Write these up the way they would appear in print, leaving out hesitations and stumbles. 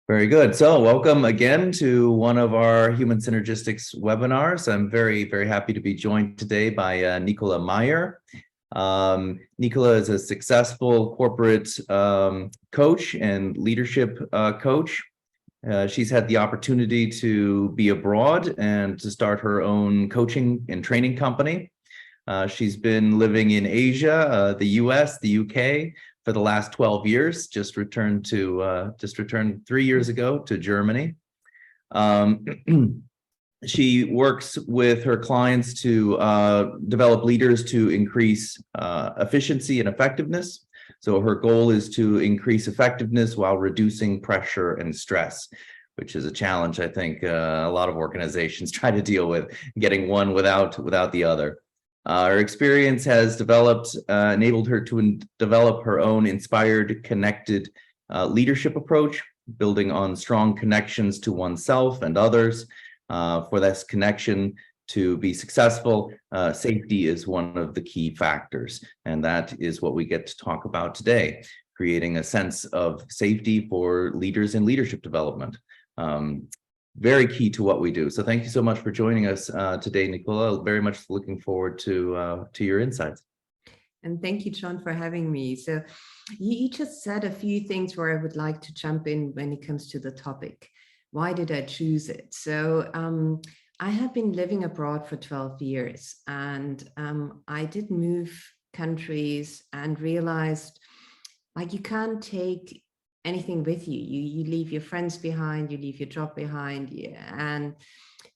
Very good. So welcome again to one of our Human Synergistics webinars. I'm very, very happy to be joined today by Nicola Meier. Nicola is a successful corporate coach and leadership coach. She's had the opportunity to be abroad and to start her own coaching and training company. She's been living in Asia, the US, the UK for the last 12 years, just returned 3 years ago to Germany. She works with her clients to develop leaders to increase efficiency and effectiveness. So her goal is to increase effectiveness while reducing pressure and stress, which is a challenge I think a lot of organizations try to deal with, getting one without the other. Her experience has enabled her to develop her own inspired, connected leadership approach, building on strong connections to oneself and others. For this connection to be successful, safety is one of the key factors, and that is what we get to talk about today, creating a sense of safety for leaders in leadership development. Very key to what we do. So thank you so much for joining us today, Nicola. Very much looking forward to your insights. And thank you, John, for having me. So you just said a few things where I would like to jump in when it comes to the topic. Why did I choose it? So I have been living abroad for 12 years, and I did move countries and realized like you can't take anything with you. You leave your friends behind, you leave your job behind, and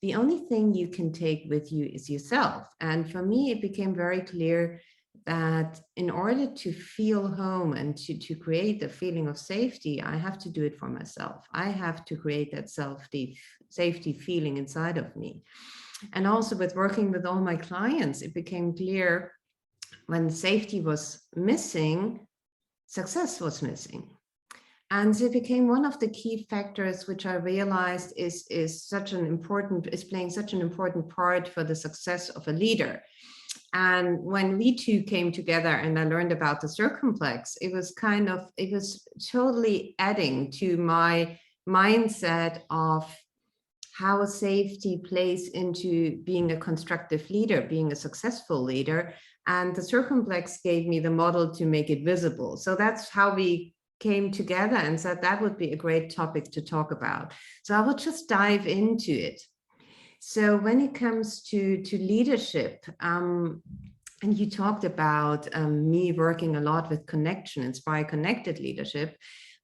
the only thing you can take with you is yourself. And for me, it became very clear that in order to feel home and to create the feeling of safety, I have to do it for myself. I have to create that safety feeling inside of me. And also with working with all my clients, it became clear when safety was missing, success was missing. And it became one of the key factors which I realized is playing such an important part for the success of a leader. And when we two came together and I learned about the circumplex, it was totally adding to my mindset of how safety plays into being a constructive leader, being a successful leader. And the circumplex gave me the model to make it visible. So that's how we came together and said that would be a great topic to talk about. So I will just dive into it. So when it comes to leadership, and you talked about me working a lot with connection, inspire connected leadership,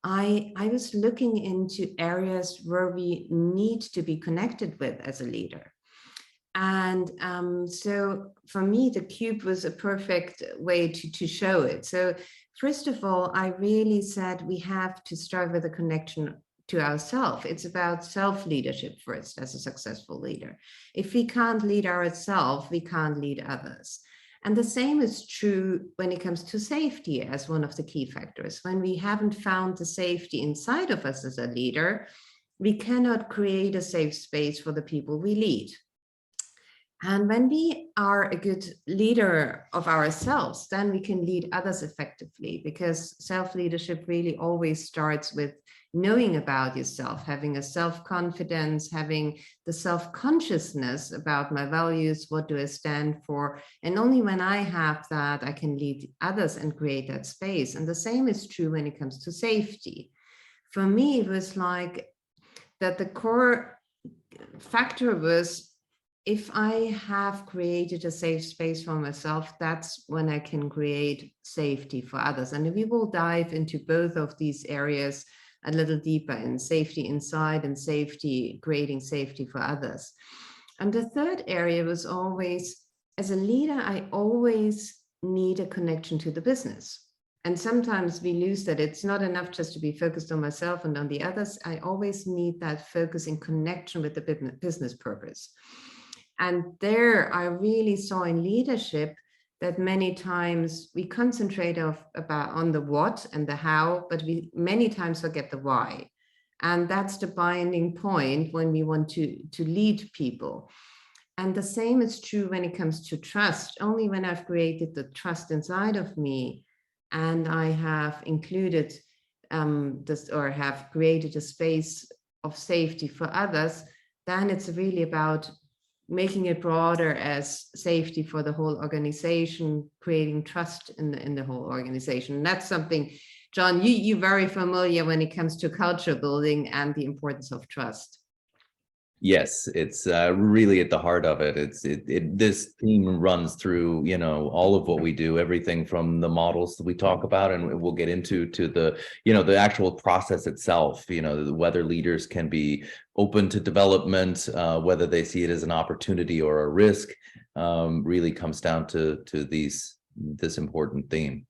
I was looking into areas where we need to be connected with as a leader. And so for me, the cube was a perfect way to show it. So first of all, I really said we have to start with a connection to ourselves. It's about self-leadership first as a successful leader. If we can't lead ourselves, we can't lead others. And the same is true when it comes to safety as one of the key factors. When we haven't found the safety inside of us as a leader, we cannot create a safe space for the people we lead. And when we are a good leader of ourselves, then we can lead others effectively, because self-leadership really always starts with knowing about yourself, having a self-confidence, having the self-consciousness about my values, what do I stand for? And only when I have that, I can lead others and create that space. And the same is true when it comes to safety. For me, it was like that the core factor was, if I have created a safe space for myself, that's when I can create safety for others. And we will dive into both of these areas a little deeper, in safety inside and creating safety for others. And the third area was always, as a leader, I always need a connection to the business. And sometimes we lose that. It's not enough just to be focused on myself and on the others. I always need that focus in connection with the business purpose. And there I really saw in leadership that many times we concentrate on the what and the how, but we many times forget the why. And that's the binding point when we want to lead people. And the same is true when it comes to trust. Only when I've created the trust inside of me and I have included this, or have created a space of safety for others, then it's really about making it broader as safety for the whole organization, creating trust in the whole organization. And that's something, John, you're very familiar when it comes to culture building and the importance of trust. Yes, it's really at the heart of it. This theme runs through, all of what we do, everything from the models that we talk about, and we'll get into to the, the actual process itself. Whether leaders can be open to development, whether they see it as an opportunity or a risk, really comes down to this important theme.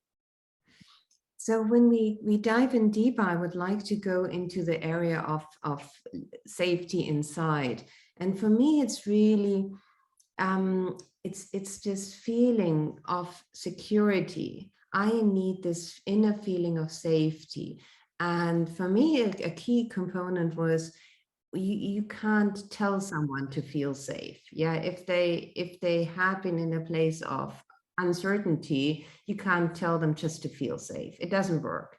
So when we dive in deeper, I would like to go into the area of safety inside. And for me, it's really, it's this feeling of security. I need this inner feeling of safety. And for me, a key component was you can't tell someone to feel safe. Yeah, if they have been in a place of uncertainty, you can't tell them just to feel safe. It doesn't work.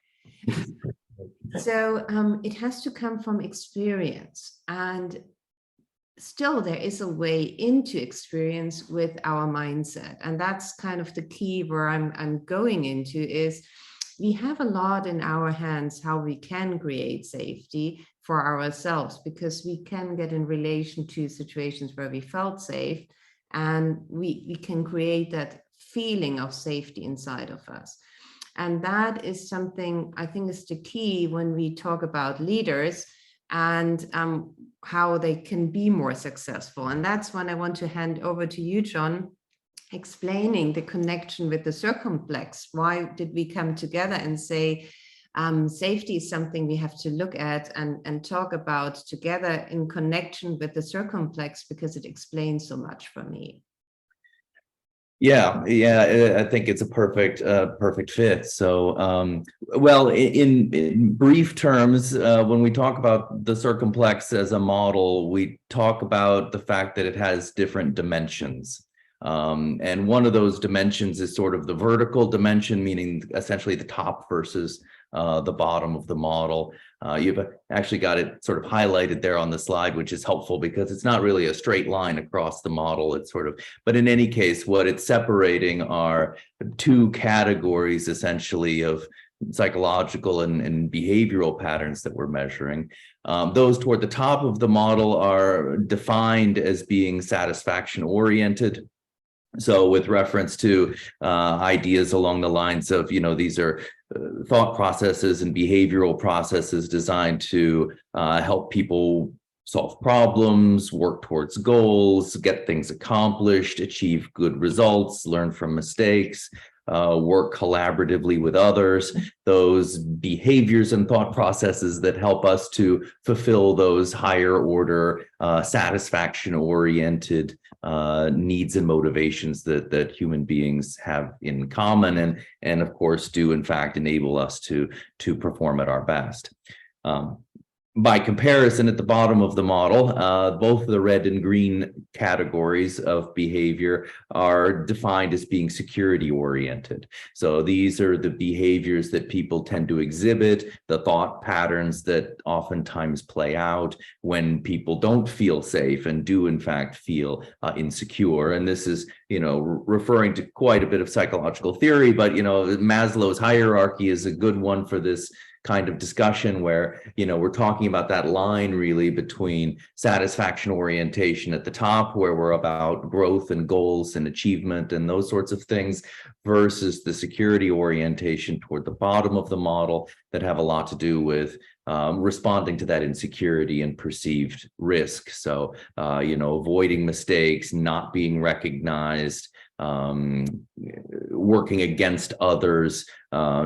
So it has to come from experience, and still there is a way into experience with our mindset, and that's kind of the key where I'm going into is we have a lot in our hands how we can create safety for ourselves, because we can get in relation to situations where we felt safe, and we can create that feeling of safety inside of us. And that is something I think is the key when we talk about leaders and how they can be more successful. And that's when I want to hand over to you, John, explaining the connection with the circumplex. Why did we come together and say safety is something we have to look at and talk about together in connection with the circumplex, because it explains so much for me. Yeah, I think it's a perfect fit. So, well, in brief terms, when we talk about the circumplex as a model, we talk about the fact that it has different dimensions. And one of those dimensions is sort of the vertical dimension, meaning essentially the top versus the bottom of the model. You've actually got it sort of highlighted there on the slide, which is helpful because it's not really a straight line across the model. It's sort of, but in any case, what it's separating are two categories essentially of psychological and behavioral patterns that we're measuring. Those toward the top of the model are defined as being satisfaction oriented. So with reference to ideas along the lines of, these are thought processes and behavioral processes designed to help people solve problems, work towards goals, get things accomplished, achieve good results, learn from mistakes, work collaboratively with others, those behaviors and thought processes that help us to fulfill those higher order satisfaction oriented needs and motivations that human beings have in common, and of course do in fact enable us to perform at our best. By comparison, at the bottom of the model, both the red and green categories of behavior are defined as being security oriented. So these are the behaviors that people tend to exhibit, the thought patterns that oftentimes play out when people don't feel safe and do in fact feel insecure. And this is, referring to quite a bit of psychological theory, but, Maslow's hierarchy is a good one for this kind of discussion where, we're talking about that line really between satisfaction orientation at the top, where we're about growth and goals and achievement and those sorts of things, versus the security orientation toward the bottom of the model that have a lot to do with responding to that insecurity and perceived risk. So, avoiding mistakes, not being recognized, working against others,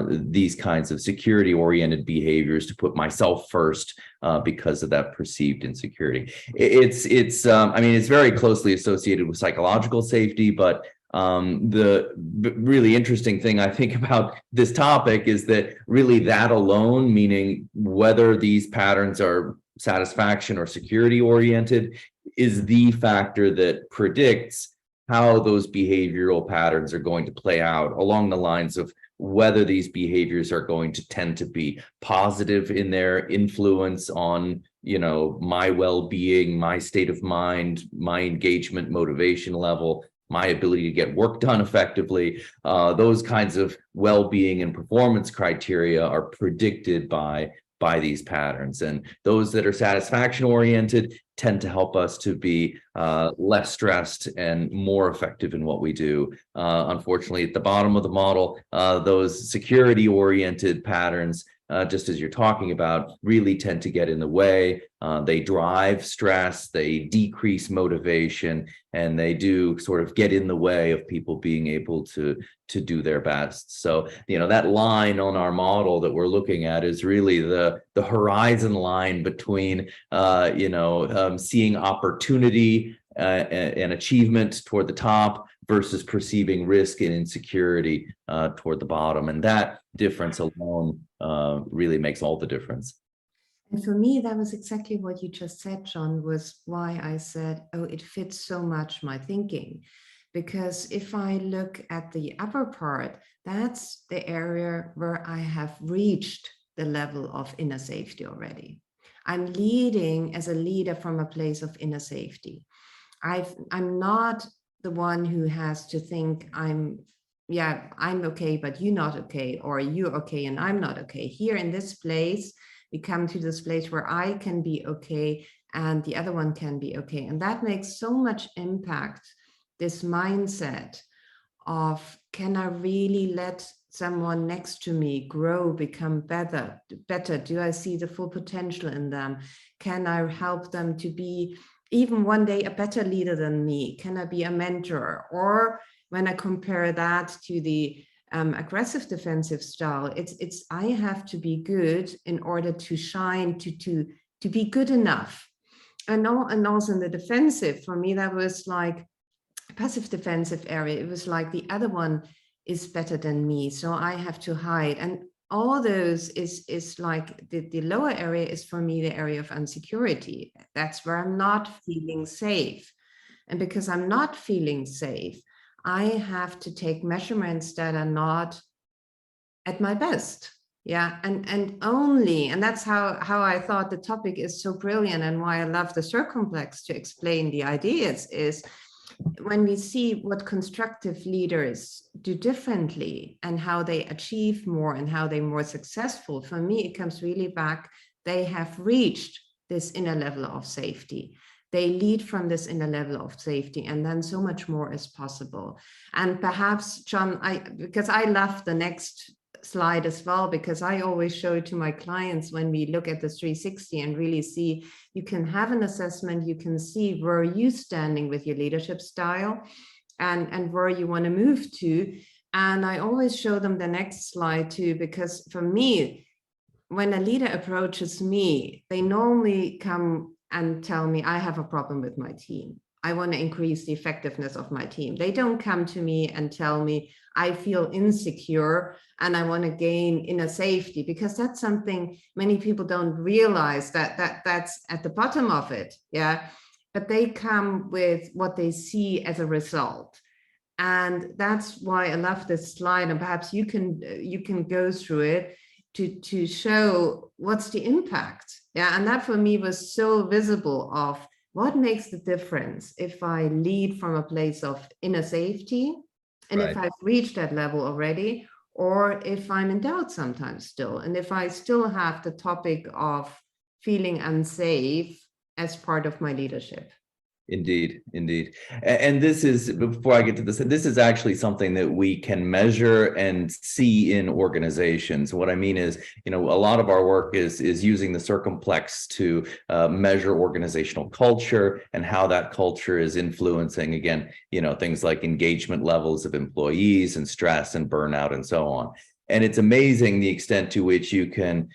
these kinds of security oriented behaviors to put myself first because of that perceived insecurity. It's very closely associated with psychological safety, but the really interesting thing I think about this topic is that really that alone, meaning whether these patterns are satisfaction or security oriented, is the factor that predicts how those behavioral patterns are going to play out along the lines of whether these behaviors are going to tend to be positive in their influence on, my well-being, my state of mind, my engagement, motivation level, my ability to get work done effectively. Those kinds of well-being and performance criteria are predicted by these patterns, and those that are satisfaction oriented tend to help us to be less stressed and more effective in what we do. Unfortunately, at the bottom of the model, those security oriented patterns, just as you're talking about, really tend to get in the way. They drive stress, they decrease motivation, and they do sort of get in the way of people being able to do their best. So, that line on our model that we're looking at is really the horizon line between, seeing opportunity and achievement toward the top versus perceiving risk and insecurity toward the bottom. And that difference alone really makes all the difference. And for me, that was exactly what you just said, John, was why I said, oh, it fits so much my thinking. Because if I look at the upper part, that's the area where I have reached the level of inner safety already. I'm leading as a leader from a place of inner safety. I'm not the one who has to think I'm okay, but you're not okay, or you're okay and I'm not okay. Here in this place, we come to this place where I can be okay and the other one can be okay. And that makes so much impact, this mindset of, can I really let someone next to me grow, become better? Do I see the full potential in them? Can I help them to be even one day a better leader than me? Can I be a mentor? Or when I compare that to the aggressive defensive style, it's I have to be good in order to shine, to be good enough. And also in the defensive, for me, that was like passive defensive area. It was like the other one is better than me, so I have to hide. And all those is like the lower area is for me the area of insecurity. That's where I'm not feeling safe. And because I'm not feeling safe, I have to take measurements that are not at my best. Yeah, and that's how I thought the topic is so brilliant, and why I love the circumplex to explain the ideas is when we see what constructive leaders do differently and how they achieve more and how they're more successful. For me, it comes really back. They have reached this inner level of safety. They lead from this inner level of safety, and then so much more is possible. And perhaps, John, because I love the next slide as well, because I always show it to my clients when we look at the 360 and really see, you can have an assessment, you can see where you're standing with your leadership style and where you want to move to. And I always show them the next slide too, because for me, when a leader approaches me, they normally come and tell me, I have a problem with my team. I want to increase the effectiveness of my team. They don't come to me and tell me, I feel insecure and I want to gain inner safety, because that's something many people don't realize that's at the bottom of it. Yeah. But they come with what they see as a result. And that's why I love this slide. And perhaps you can go through it to show what's the impact. Yeah. And that for me was so visible of what makes the difference if I lead from a place of inner safety, and Right. if I've reached that level already, or if I'm in doubt sometimes still, and if I still have the topic of feeling unsafe as part of my leadership. Indeed, indeed. And this is, before I get to this is actually something that we can measure and see in organizations. What I mean is, a lot of our work is using the circumplex to measure organizational culture and how that culture is influencing, again, things like engagement levels of employees and stress and burnout and so on. And it's amazing the extent to which you can,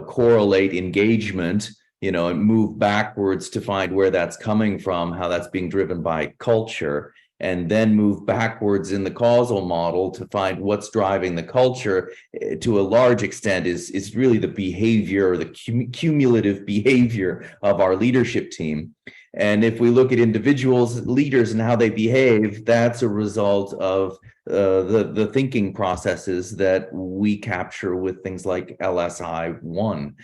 correlate engagement, and move backwards to find where that's coming from, how that's being driven by culture, and then move backwards in the causal model to find what's driving the culture. To a large extent is really the behavior, the cumulative behavior of our leadership team. And if we look at individuals, leaders, and how they behave, that's a result of the thinking processes that we capture with things like LSI-1.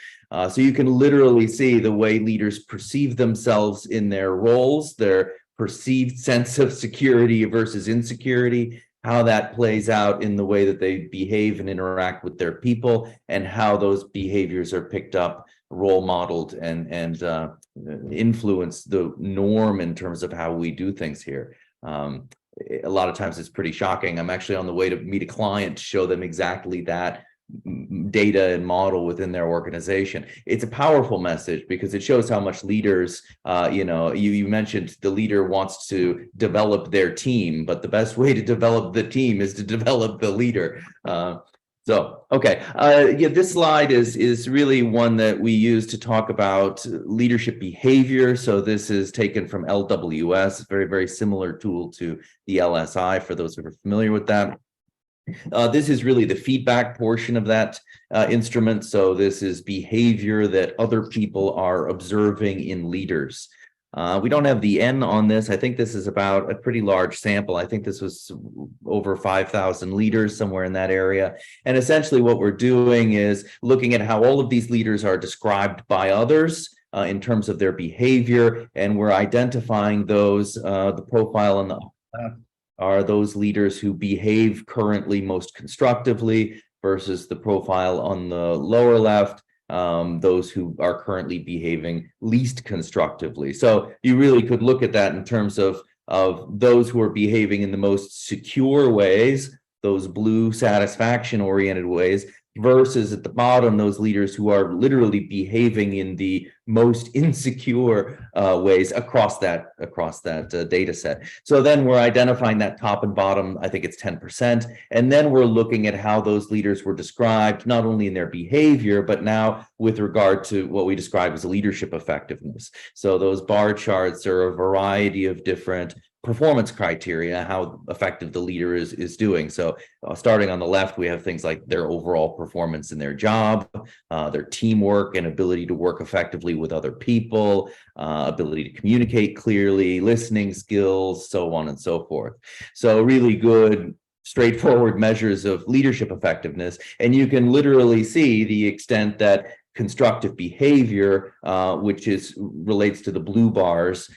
So you can literally see the way leaders perceive themselves in their roles, their perceived sense of security versus insecurity, how that plays out in the way that they behave and interact with their people, and how those behaviors are picked up, role modeled, and influence the norm in terms of how we do things here. A lot of times it's pretty shocking. I'm actually on the way to meet a client to show them exactly that data and model within their organization. It's a powerful message because it shows how much leaders, you mentioned the leader wants to develop their team, but the best way to develop the team is to develop the leader. This slide is really one that we use to talk about leadership behavior. So this is taken from LWS, very, very similar tool to the LSI for those who are familiar with that. This is really the feedback portion of that instrument. So this is behavior that other people are observing in leaders. We don't have the N on this. I think this is about a pretty large sample. I think this was over 5,000 leaders, somewhere in that area. And essentially what we're doing is looking at how all of these leaders are described by others in terms of their behavior. And we're identifying those, the profile on the left are those leaders who behave currently most constructively versus the profile on the lower left, those who are currently behaving least constructively. So you really could look at that in terms of those who are behaving in the most secure ways, those blue satisfaction-oriented ways, versus at the bottom, those leaders who are literally behaving in the most insecure ways across that data set. So then we're identifying that top and bottom, I think it's 10%. And then we're looking at how those leaders were described, not only in their behavior, but now with regard to what we describe as leadership effectiveness. So those bar charts are a variety of different performance criteria, how effective the leader is doing. So starting on the left, we have things like their overall performance in their job, their teamwork and ability to work effectively with other people, ability to communicate clearly, listening skills, so on and so forth. So really good, straightforward measures of leadership effectiveness. And you can literally see the extent that constructive behavior, which relates to the blue bars,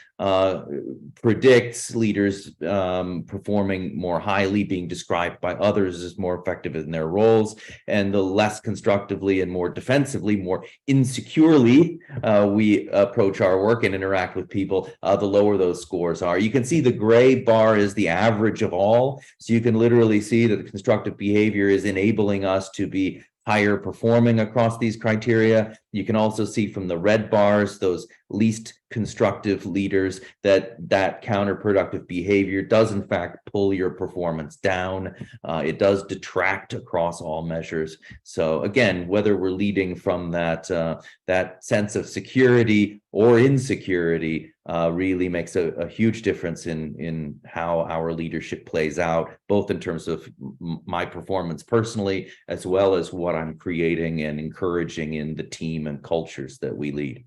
predicts leaders performing more highly, being described by others as more effective in their roles, and the less constructively and more defensively, more insecurely we approach our work and interact with people, the lower those scores are. You can see the gray bar is the average of all. So you can literally see that the constructive behavior is enabling us to be higher performing across these criteria. You can also see from the red bars, those least constructive leaders, that counterproductive behavior does in fact pull your performance down. It does detract across all measures. So again, whether we're leading from that sense of security or insecurity, really makes a huge difference in how our leadership plays out, both in terms of my performance personally, as well as what I'm creating and encouraging in the team and cultures that we lead.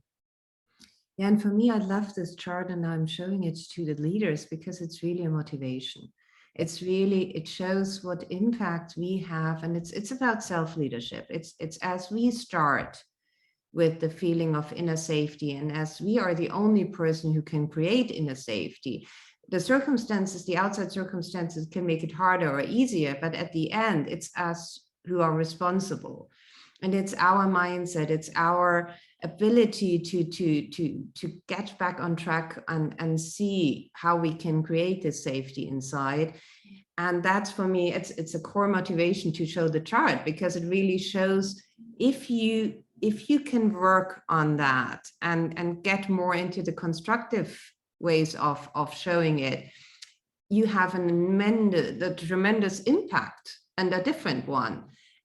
Yeah, and for me, I love this chart and I'm showing it to the leaders because it's really a motivation. It shows what impact we have, and it's about self-leadership. It's as we start with the feeling of inner safety, and as we are the only person who can create inner safety, the circumstances, the outside circumstances can make it harder or easier, but at the end, it's us who are responsible. And it's our mindset, it's our ability to get back on track and see how we can create this safety inside. And that's, for me, it's a core motivation to show the chart, because it really shows if you can work on that and get more into the constructive ways of showing it, you have a tremendous impact, and a different one.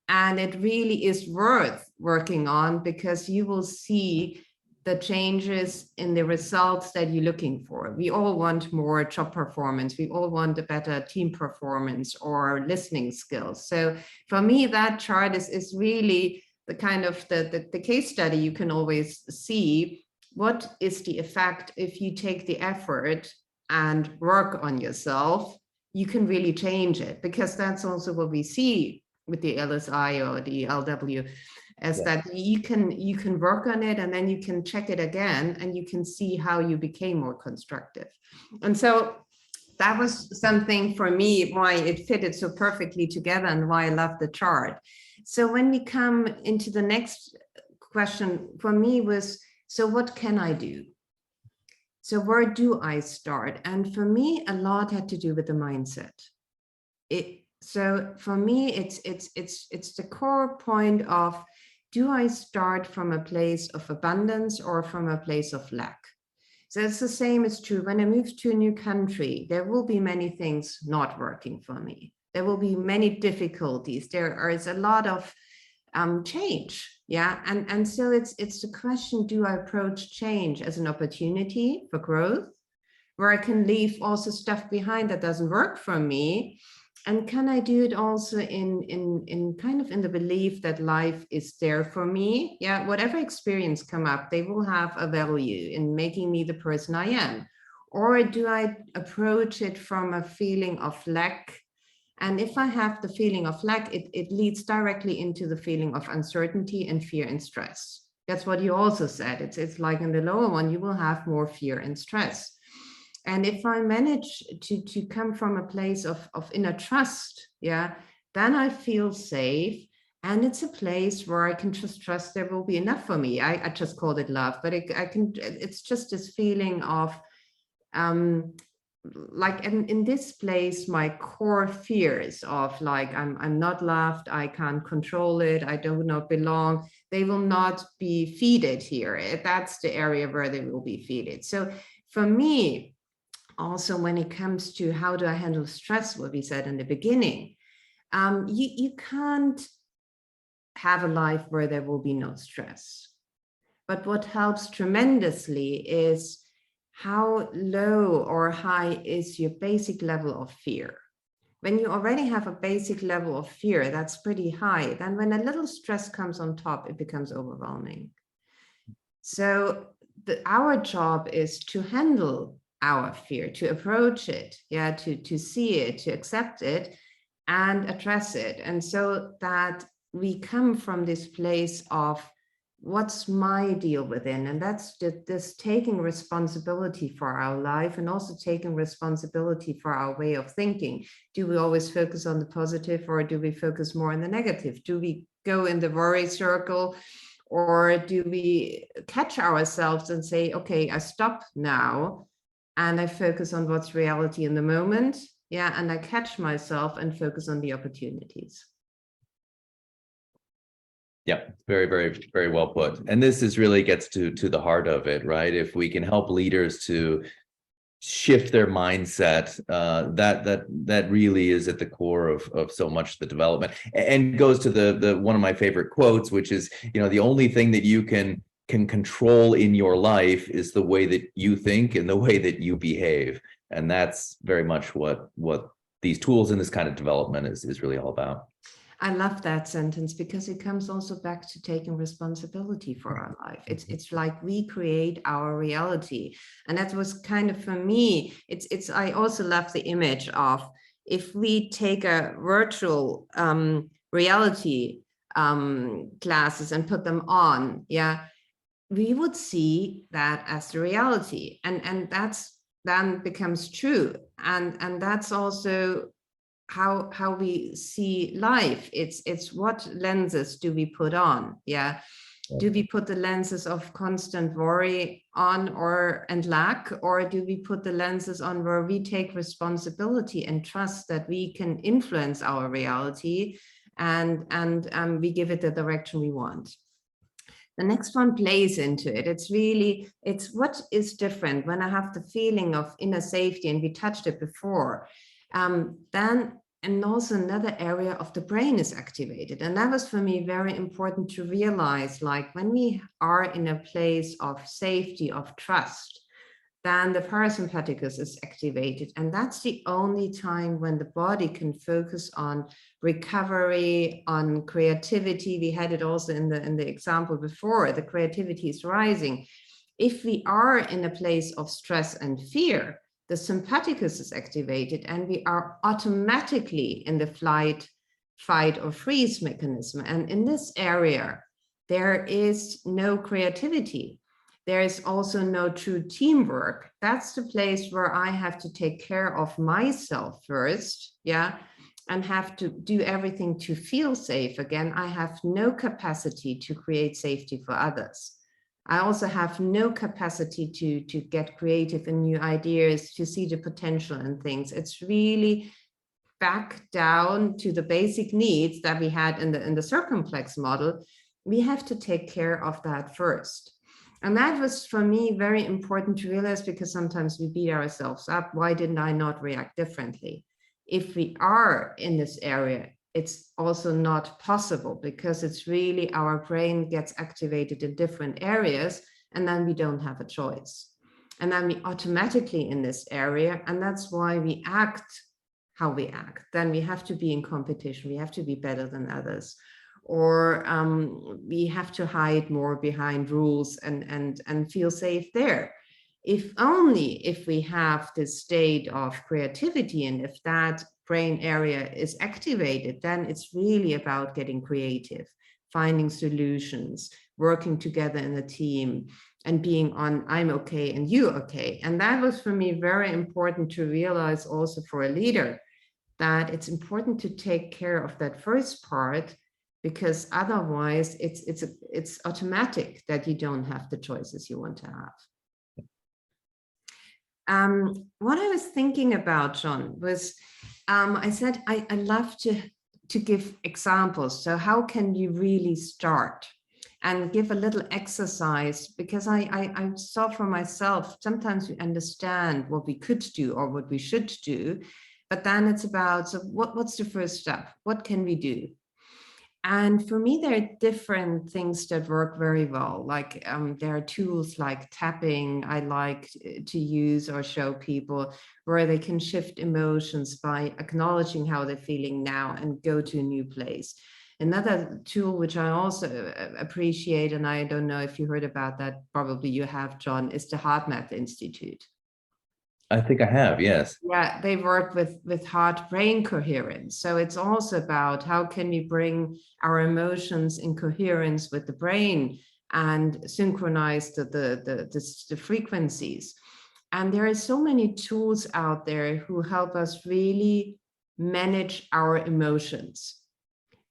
And it really is worth working on, because you will see the changes in the results that you're looking for. We all want more job performance. We all want a better team performance or listening skills. So for me, that chart is really the kind of the case study. You can always see what is the effect if you take the effort and work on yourself, you can really change it, because that's also what we see with the LSI or the LW, as that you can work on it and then you can check it again and you can see how you became more constructive. And so that was something for me why it fitted so perfectly together and why I love the chart. So when we come into the next question for me was, so what can I do? So where do I start? And for me, a lot had to do with the mindset. So for me, it's the core point of, do I start from a place of abundance or from a place of lack? So it's the same is true when I move to a new country. There will be many things not working for me. There will be many difficulties. There is a lot of change. Yeah. And so it's the question, do I approach change as an opportunity for growth, where I can leave also stuff behind that doesn't work for me? And can I do it also in kind of in the belief that life is there for me? Yeah, whatever experience come up, they will have a value in making me the person I am. Or do I approach it from a feeling of lack? And if I have the feeling of lack, it leads directly into the feeling of uncertainty and fear and stress. That's what you also said. It's like in the lower one, you will have more fear and stress. And if I manage to come from a place of inner trust, yeah, then I feel safe. And it's a place where I can just trust there will be enough for me. I just called it love, but it's just this feeling of, like in this place, my core fears of like, I'm not loved, I can't control it, I do not belong, they will not be feeded here. That's the area where they will be feeded. So for me, also when it comes to how do I handle stress, what we said in the beginning, you can't have a life where there will be no stress. But what helps tremendously is how low or high is your basic level of fear. When you already have a basic level of fear that's pretty high, then when a little stress comes on top, it becomes overwhelming. So our job is to handle our fear, to approach it, yeah, to see it, to accept it and address it. And so that we come from this place of, what's my deal within? And that's this taking responsibility for our life and also taking responsibility for our way of thinking. Do we always focus on the positive, or do we focus more on the negative? Do we go in the worry circle, or do we catch ourselves and say, okay, I stop now and I focus on what's reality in the moment? Yeah, and I catch myself and focus on the opportunities. Yeah, very, very, very well put. And this is really gets to the heart of it, right? If we can help leaders to shift their mindset, that really is at the core of so much of the development, and goes to the one of my favorite quotes, which is, the only thing that you can control in your life is the way that you think and the way that you behave. And that's very much what these tools and this kind of development is really all about. I love that sentence because it comes also back to taking responsibility for our life. It's like we create our reality. And that was kind of, for me, I also love the image of, if we take a virtual reality classes and put them on, yeah, we would see that as the reality. And that's then becomes true. And that's also how we see life. It's what lenses do we put on? Yeah. Do we put the lenses of constant worry on and lack, or do we put the lenses on where we take responsibility and trust that we can influence our reality and we give it the direction we want? The next one plays into it. It's what is different when I have the feeling of inner safety, and we touched it before. Then, and also another area of the brain is activated. And that was for me very important to realize, like when we are in a place of safety, of trust, then the parasympathicus is activated. And that's the only time when the body can focus on recovery, on creativity. We had it also in the example before, the creativity is rising. If we are in a place of stress and fear, the sympathicus is activated, and we are automatically in the flight, fight, or freeze mechanism. And in this area, there is no creativity. There is also no true teamwork. That's the place where I have to take care of myself first, yeah, and have to do everything to feel safe again. I have no capacity to create safety for others. I also have no capacity to get creative and new ideas, to see the potential in things. It's really back down to the basic needs that we had in the circumplex model. We have to take care of that first. And that was, for me, very important to realize, because sometimes we beat ourselves up. Why didn't I not react differently? If we are in this area, it's also not possible, because it's really our brain gets activated in different areas, and then we don't have a choice. And then we automatically in this area, and that's why we act how we act. Then we have to be in competition. We have to be better than others, or we have to hide more behind rules and feel safe there. If only if we have this state of creativity, and if that brain area is activated, then it's really about getting creative, finding solutions, working together in a team, and being on I'm okay and you okay. And that was for me very important to realize, also for a leader, that it's important to take care of that first part, because otherwise it's automatic that you don't have the choices you want to have. What I was thinking about, John, was I said I love to give examples. So how can you really start? And give a little exercise, because I saw for myself, sometimes we understand what we could do or what we should do, but then it's about, so what's the first step? What can we do? And for me, there are different things that work very well. Like there are tools like tapping I like to use or show people, where they can shift emotions by acknowledging how they're feeling now and go to a new place. Another tool which I also appreciate, and I don't know if you heard about that, probably you have, John, is the HeartMath Institute. I think I have, yes. Yeah, they work with heart-brain coherence. So it's also about how can we bring our emotions in coherence with the brain and synchronize the frequencies. And there are so many tools out there who help us really manage our emotions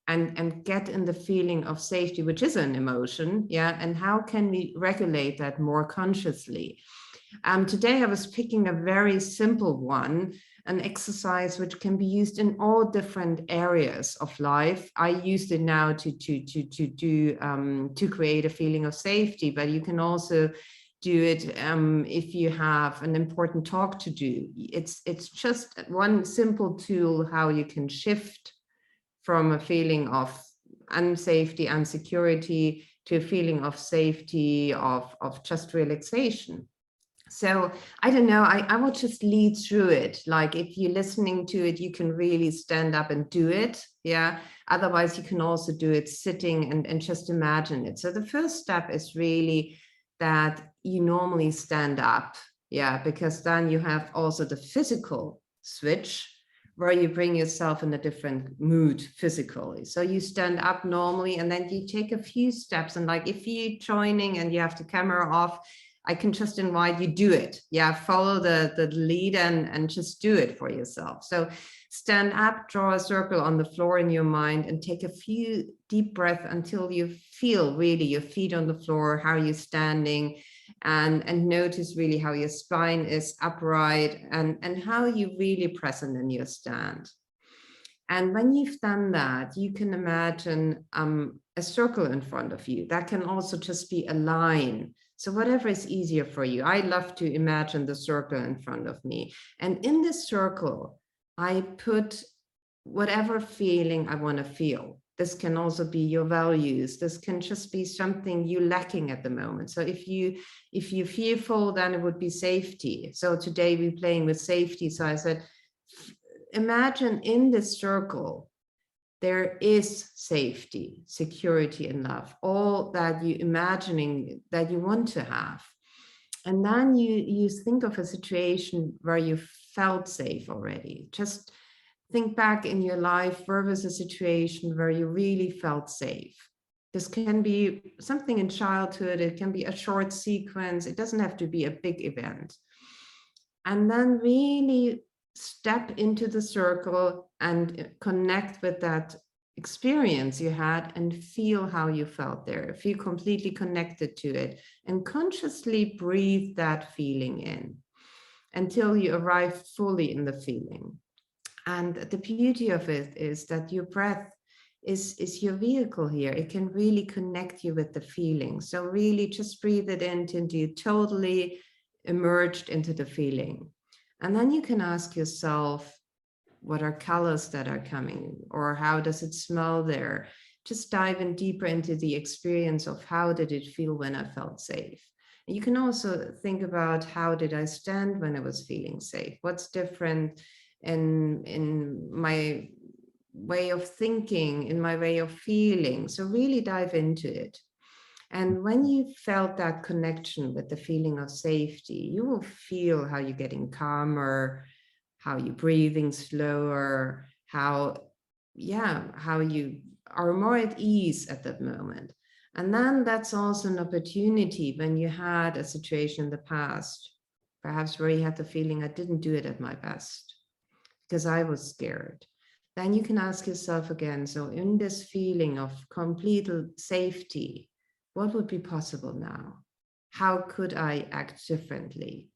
and get in the feeling of safety, which is an emotion, yeah, and how can we regulate that more consciously? Today I was picking a very simple one, an exercise which can be used in all different areas of life. I used it now to create a feeling of safety, but you can also do it if you have an important talk to do. It's just one simple tool how you can shift from a feeling of unsafety, insecurity, to a feeling of safety, of just relaxation. So I don't know, I will just lead through it. Like if you're listening to it, you can really stand up and do it. Yeah. Otherwise, you can also do it sitting and just imagine it. So the first step is really that you normally stand up. Yeah. Because then you have also the physical switch, where you bring yourself in a different mood physically. So you stand up normally, and then you take a few steps. And like if you're joining and you have the camera off, I can just invite you do it. Yeah, follow the lead and just do it for yourself. So stand up, draw a circle on the floor in your mind, and take a few deep breaths until you feel really your feet on the floor, how you're standing, and notice really how your spine is upright and how you're really present in your stand. And when you've done that, you can imagine a circle in front of you. That can also just be a line. So whatever is easier for you. I love to imagine the circle in front of me. And in this circle, I put whatever feeling I want to feel. This can also be your values. This can just be something you're lacking at the moment. So if you're fearful, then it would be safety. So today we're playing with safety. So I said, imagine in this circle, there is safety, security, and love, all that you're imagining that you want to have. And then you think of a situation where you felt safe already. Just think back in your life, where was a situation where you really felt safe? This can be something in childhood, it can be a short sequence, it doesn't have to be a big event. And then really step into the circle and connect with that experience you had and feel how you felt there, feel completely connected to it, and consciously breathe that feeling in until you arrive fully in the feeling. And the beauty of it is that your breath is your vehicle here. It can really connect you with the feeling. So really just breathe it in until you totally emerged into the feeling. And then you can ask yourself, what are colors that are coming, or how does it smell there? Just dive in deeper into the experience of how did it feel when I felt safe. And you can also think about, how did I stand when I was feeling safe? What's different in my way of thinking, in my way of feeling? So really dive into it. And when you felt that connection with the feeling of safety, you will feel how you're getting calmer, how you're breathing slower, how you are more at ease at that moment. And then that's also an opportunity when you had a situation in the past, perhaps where you had the feeling, I didn't do it at my best because I was scared. Then you can ask yourself again, so in this feeling of complete safety, what would be possible now? How could I act differently?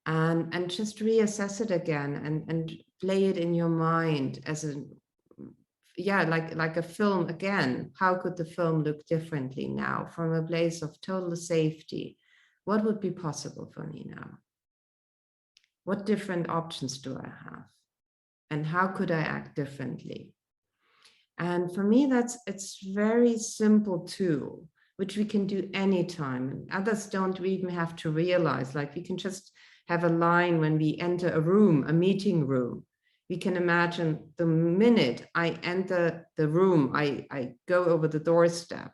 And just reassess it again and play it in your mind as a, like a film again. How could the film look differently now from a place of total safety? What would be possible for me now? What different options do I have? And how could I act differently? And for me, it's very simple tool, which we can do anytime. And others don't even have to realize, like we can just have a line when we enter a room, a meeting room. We can imagine the minute I enter the room, I go over the doorstep,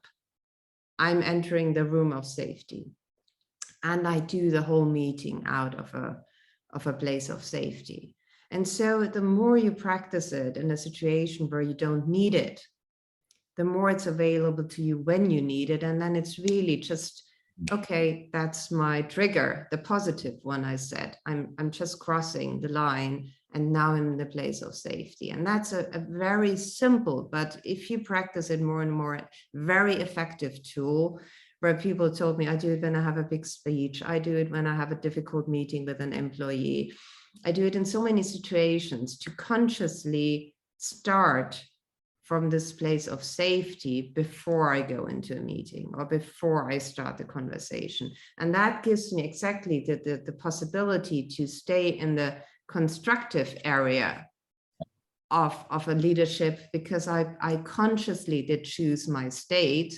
I'm entering the room of safety. And I do the whole meeting out of a place of safety. And so the more you practice it in a situation where you don't need it, the more it's available to you when you need it. And then it's really just, okay, that's my trigger, the positive one I said. I'm just crossing the line and now I'm in the place of safety. And that's a very simple, but if you practice it more and more, very effective tool, where people told me, I do it when I have a big speech. I do it when I have a difficult meeting with an employee. I do it in so many situations to consciously start from this place of safety before I go into a meeting or before I start the conversation. And that gives me exactly the possibility to stay in the constructive area of a leadership, because I consciously did choose my state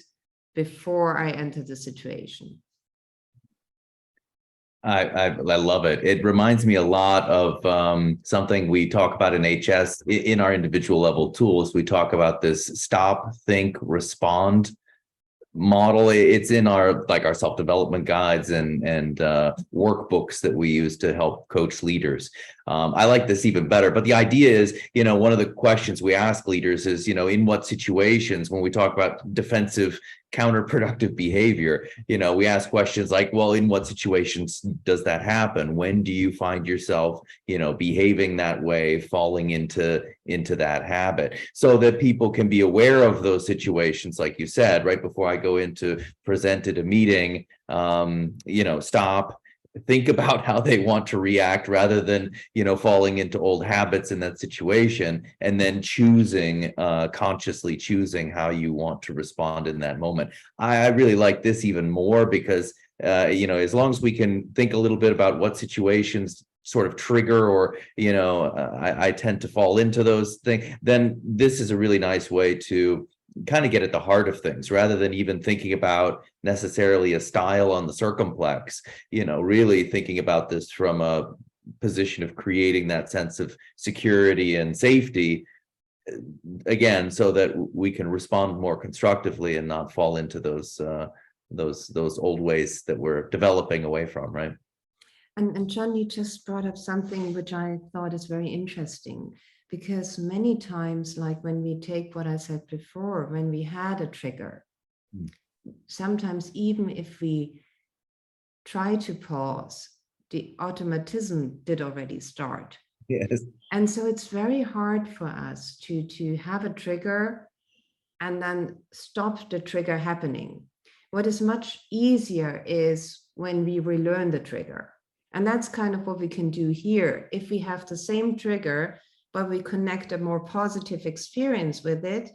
before I entered the situation. I love it. It reminds me a lot of something we talk about in HS in our individual level tools. We talk about this stop, think, respond model. It's in our self-development guides and workbooks that we use to help coach leaders. I like this even better, but the idea is, one of the questions we ask leaders is, in what situations, when we talk about defensive counterproductive behavior, we ask questions like, well, in what situations does that happen? When do you find yourself, behaving that way, falling into that habit, so that people can be aware of those situations, like you said, right before I go into present at a meeting, stop, think about how they want to react rather than, falling into old habits in that situation, and then consciously choosing how you want to respond in that moment. I really like this even more because, as long as we can think a little bit about what situations sort of trigger, or, I tend to fall into those things, then this is a really nice way to kind of get at the heart of things, rather than even thinking about necessarily a style on the circumplex, really thinking about this from a position of creating that sense of security and safety, again, so that we can respond more constructively and not fall into those those old ways that we're developing away from, right? And John, you just brought up something which I thought is very interesting, because many times, like when we take what I said before, when we had a trigger, sometimes even if we try to pause, the automatism did already start. Yes. And so it's very hard for us to have a trigger and then stop the trigger happening. What is much easier is when we relearn the trigger. And that's kind of what we can do here. If we have the same trigger, but we connect a more positive experience with it,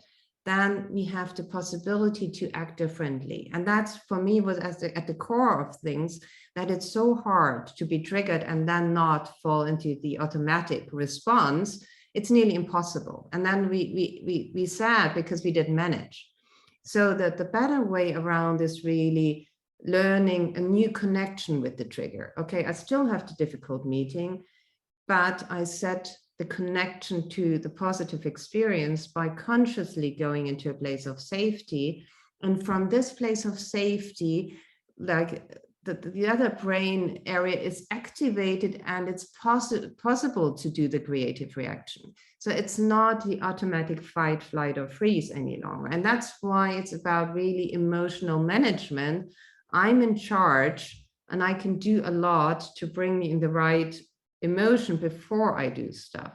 then we have the possibility to act differently. And that's, for me, was at the core of things, that it's so hard to be triggered and then not fall into the automatic response. It's nearly impossible. And then we sad because we didn't manage. So that the better way around is really learning a new connection with the trigger. Okay, I still have the difficult meeting, but I set the connection to the positive experience by consciously going into a place of safety. And from this place of safety, like the other brain area is activated, and it's possible to do the creative reaction. So it's not the automatic fight, flight, or freeze any longer. And that's why it's about really emotional management. I'm in charge, and I can do a lot to bring me in the right emotion before I do stuff.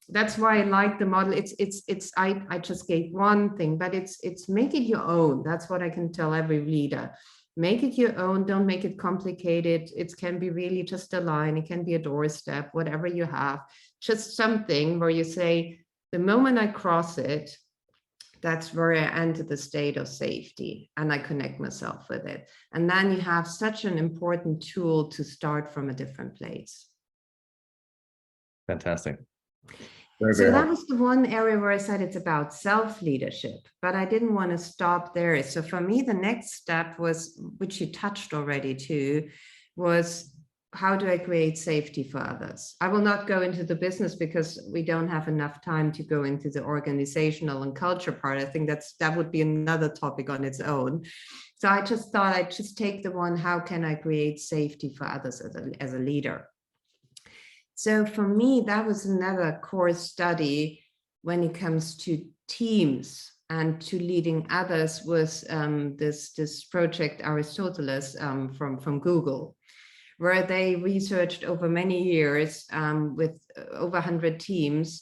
That's why I like the model. I just gave one thing, but it's make it your own. That's what I can tell every leader. Make it your own. Don't make it complicated. It can be really just a line. It can be a doorstep, whatever you have. Just something where you say, the moment I cross it, that's where I enter the state of safety, and I connect myself with it. And then you have such an important tool to start from a different place. Fantastic. So that was the one area where I said it's about self-leadership, but I didn't want to stop there. So for me, the next step was, which you touched already too, was how do I create safety for others? I will not go into the business because we don't have enough time to go into the organizational and culture part. I think that would be another topic on its own. So I just thought I'd just take the one, how can I create safety for others as a leader? So for me, that was another core study when it comes to teams and to leading others, was this project Aristoteles from Google, where they researched over many years with over 100 teams,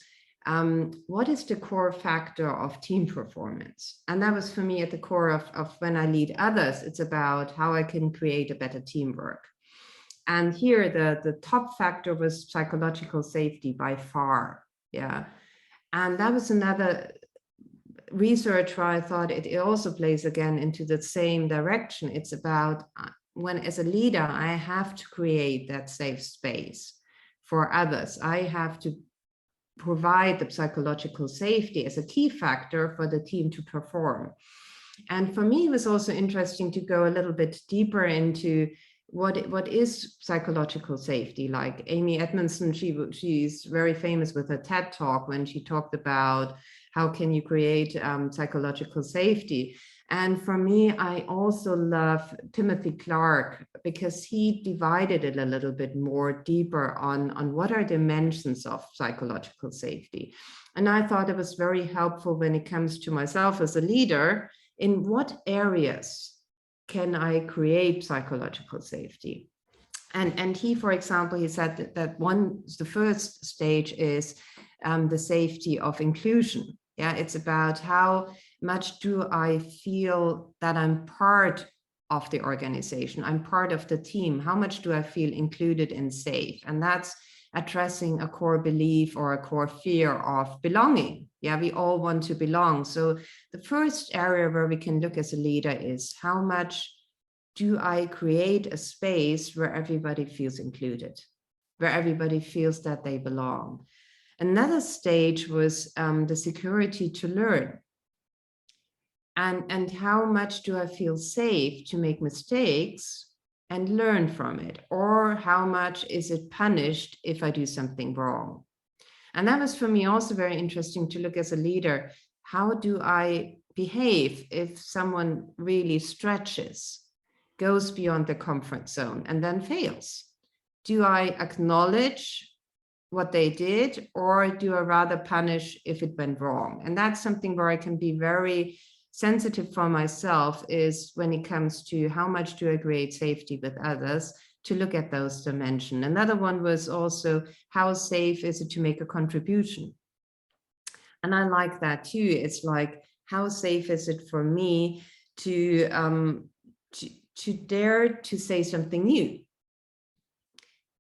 what is the core factor of team performance? And that was for me at the core of when I lead others, it's about how I can create a better teamwork. And here the top factor was psychological safety by far. Yeah. And that was another research where I thought it also plays again into the same direction. It's about when, as a leader, I have to create that safe space for others. I have to provide the psychological safety as a key factor for the team to perform. And for me, it was also interesting to go a little bit deeper into what is psychological safety. Like Amy Edmondson, she's very famous with her TED talk when she talked about how can you create psychological safety. And for me, I also love Timothy Clark, because he divided it a little bit more deeper on what are dimensions of psychological safety. And I thought it was very helpful when it comes to myself as a leader, in what areas can I create psychological safety? And he, for example, he said that the first stage is the safety of inclusion. Yeah, it's about how much do I feel that I'm part of the organization, I'm part of the team, how much do I feel included and safe? And that's addressing a core belief or a core fear of belonging. Yeah, we all want to belong. So the first area where we can look as a leader is how much do I create a space where everybody feels included, where everybody feels that they belong. Another stage was the security to learn. And how much do I feel safe to make mistakes and learn from it? Or how much is it punished if I do something wrong? And that was for me also very interesting to look as a leader. How do I behave if someone really stretches? goes beyond the comfort zone and then fails? Do I acknowledge what they did, or do I rather punish if it went wrong? And that's something where I can be very sensitive for myself, is when it comes to how much do I create safety with others, to look at those dimensions. Another one was also, how safe is it to make a contribution? And I like that too. It's like, how safe is it for me to dare to say something new?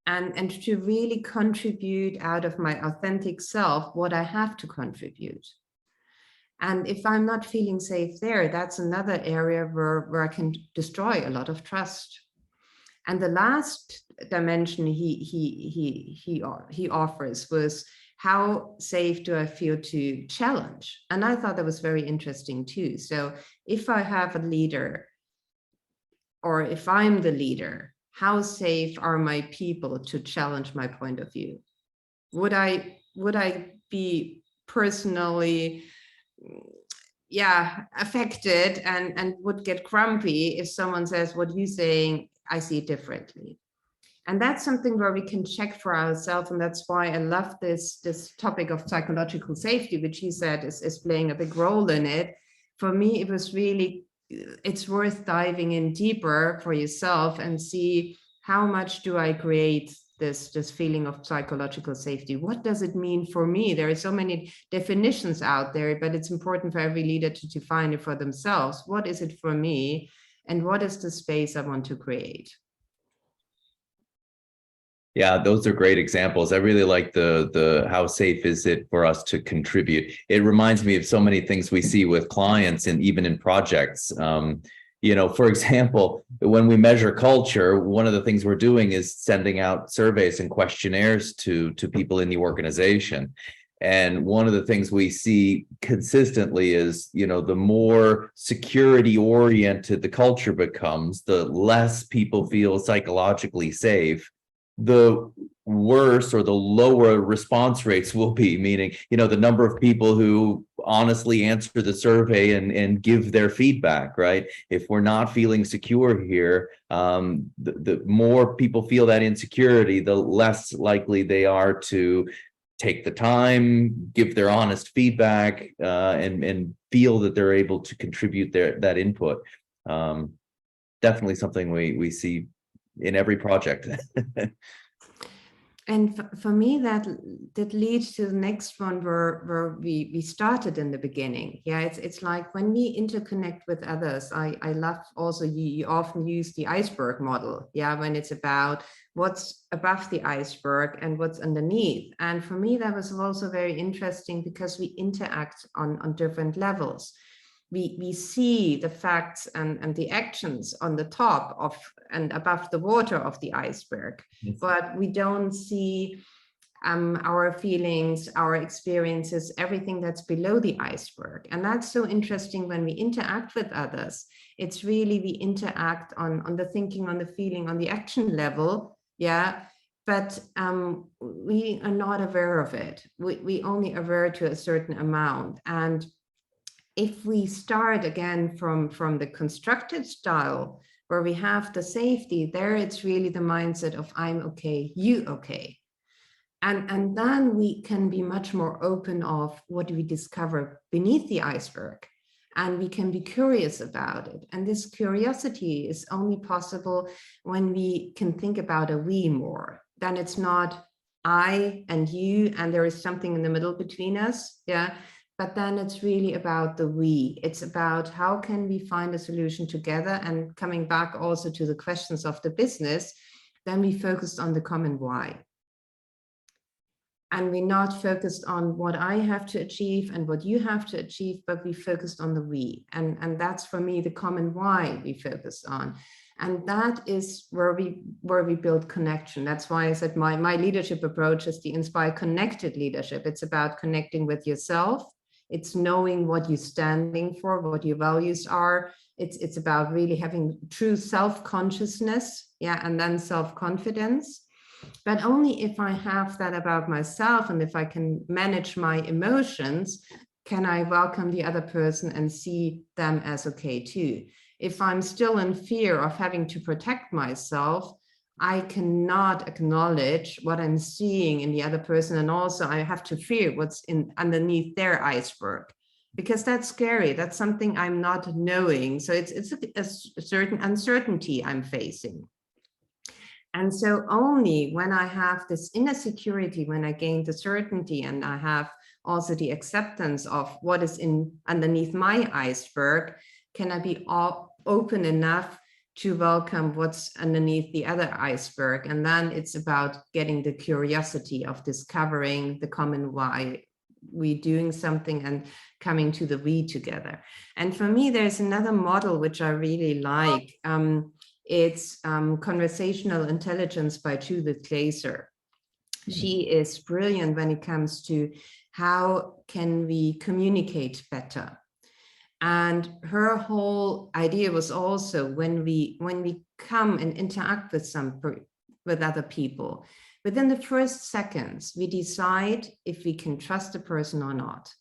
And to really contribute out of my authentic self what I have to contribute. And if I'm not feeling safe there, that's another area where I can destroy a lot of trust. And the last dimension he offers was, how safe do I feel to challenge? And I thought that was very interesting too. So if I have a leader, or if I'm the leader, how safe are my people to challenge my point of view? Would I be personally, affected and would get grumpy if someone says, what you're saying, I see it differently? And that's something where we can check for ourselves. And that's why I love this topic of psychological safety, which he said is playing a big role in it. For me, it was really, it's worth diving in deeper for yourself and see, how much do I create this feeling of psychological safety? What does it mean for me? There are so many definitions out there, but it's important for every leader to define it for themselves. What is it for me? And what is the space I want to create? Yeah, those are great examples. I really like the how safe is it for us to contribute. It reminds me of so many things we see with clients and even in projects. For example, when we measure culture, one of the things we're doing is sending out surveys and questionnaires to people in the organization. And one of the things we see consistently is, the more security oriented the culture becomes, the less people feel psychologically safe, the worse or the lower response rates will be, meaning, the number of people who honestly answer the survey and give their feedback, right? If we're not feeling secure here, the more people feel that insecurity, the less likely they are to take the time, give their honest feedback, and feel that they're able to contribute that input. Definitely something we see in every project. And for me, that leads to the next one where we started in the beginning. Yeah, it's like when we interconnect with others, I love also, you often use the iceberg model. Yeah, when it's about what's above the iceberg and what's underneath. And for me, that was also very interesting because we interact on different levels. We see the facts and the actions on the top of and above the water of the iceberg, yes, but we don't see our feelings, our experiences, everything that's below the iceberg. And that's so interesting when we interact with others. It's really, we interact on the thinking, on the feeling, on the action level, yeah, but we are not aware of it. We only aware to a certain amount. And if we start again from the constructed style, where we have the safety, there it's really the mindset of I'm okay, you okay. And then we can be much more open of what we discover beneath the iceberg. And we can be curious about it. And this curiosity is only possible when we can think about a we more. Then it's not I and you, and there is something in the middle between us, yeah. But then it's really about the we. It's about how can we find a solution together, and coming back also to the questions of the business, then we focused on the common why. And we're not focused on what I have to achieve and what you have to achieve, but we focused on the we. And that's for me the common why we focus on. And that is where we build connection. That's why I said my leadership approach is the inspire connected leadership. It's about connecting with yourself. It's knowing what you're standing for, what your values are. It's about really having true self-consciousness, yeah, and then self-confidence. But only if I have that about myself, and if I can manage my emotions, can I welcome the other person and see them as okay too. If I'm still in fear of having to protect myself, I cannot acknowledge what I'm seeing in the other person. And also I have to fear what's underneath their iceberg, because that's scary. That's something I'm not knowing. So it's a certain uncertainty I'm facing. And so only when I have this inner security, when I gain the certainty and I have also the acceptance of what is underneath my iceberg, can I be open enough to welcome what's underneath the other iceberg. And then it's about getting the curiosity of discovering the common why we doing something and coming to the we together. And for me, there's another model which I really like. It's Conversational Intelligence by Judith Glaser. She is brilliant when it comes to how can we communicate better. And her whole idea was also when we come and interact with other people, within the first seconds, we decide if we can trust a person or not.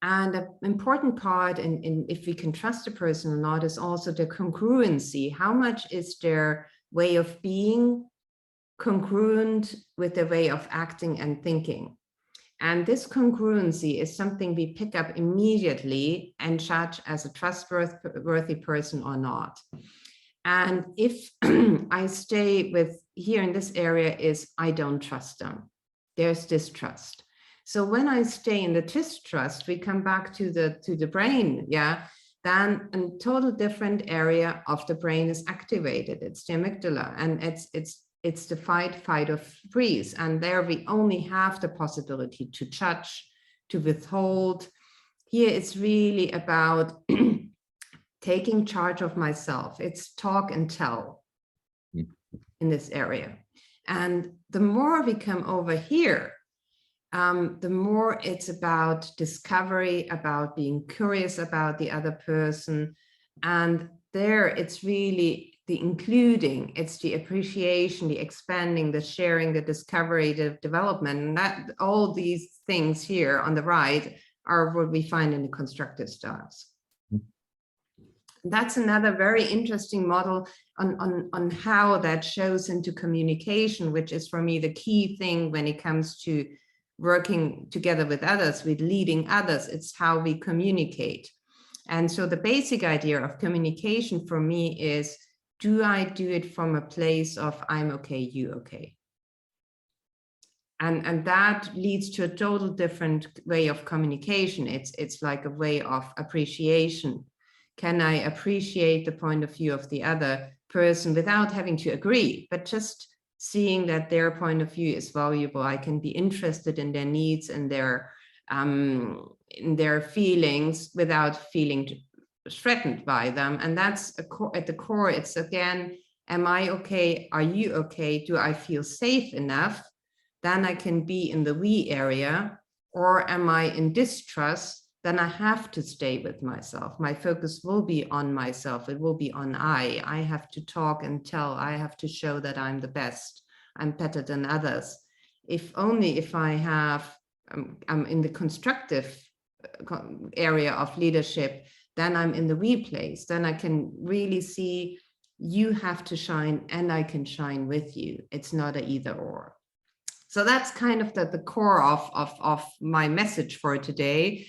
And an important part in if we can trust a person or not is also the congruency. How much is their way of being congruent with their way of acting and thinking? And this congruency is something we pick up immediately and judge as a trustworthy person or not. And if I stay with here in this area is I don't trust them. There's distrust. So when I stay in the distrust, we come back to the brain, yeah, then a total different area of the brain is activated. It's the amygdala, and it's the fight or freeze. And there we only have the possibility to judge, to withhold. Here it's really about taking charge of myself. It's talk and tell in this area. And the more we come over here, the more it's about discovery, about being curious about the other person. And there it's really the including, it's the appreciation, the expanding, the sharing, the discovery, the development, and that all these things here on the right are what we find in the constructive styles. That's another very interesting model on how that shows into communication, which is for me the key thing when it comes to working together with others, with leading others. It's how we communicate. And so the basic idea of communication for me is, do I do it from a place of I'm okay, you okay? And that leads to a total different way of communication. It's like a way of appreciation. Can I appreciate the point of view of the other person without having to agree, but just seeing that their point of view is valuable? I can be interested in their needs and in their feelings without feeling threatened by them. And that's at the core, it's again, am I okay? Are you okay? Do I feel safe enough? Then I can be in the we area. Or am I in distrust? Then I have to stay with myself. My focus will be on myself. It will be on I. I have to talk and tell. I have to show that I'm the best. I'm better than others. If I have, I'm in the constructive area of leadership, then I'm in the we place. Then I can really see you have to shine and I can shine with you. It's not an either or. So that's kind of the core of my message for today.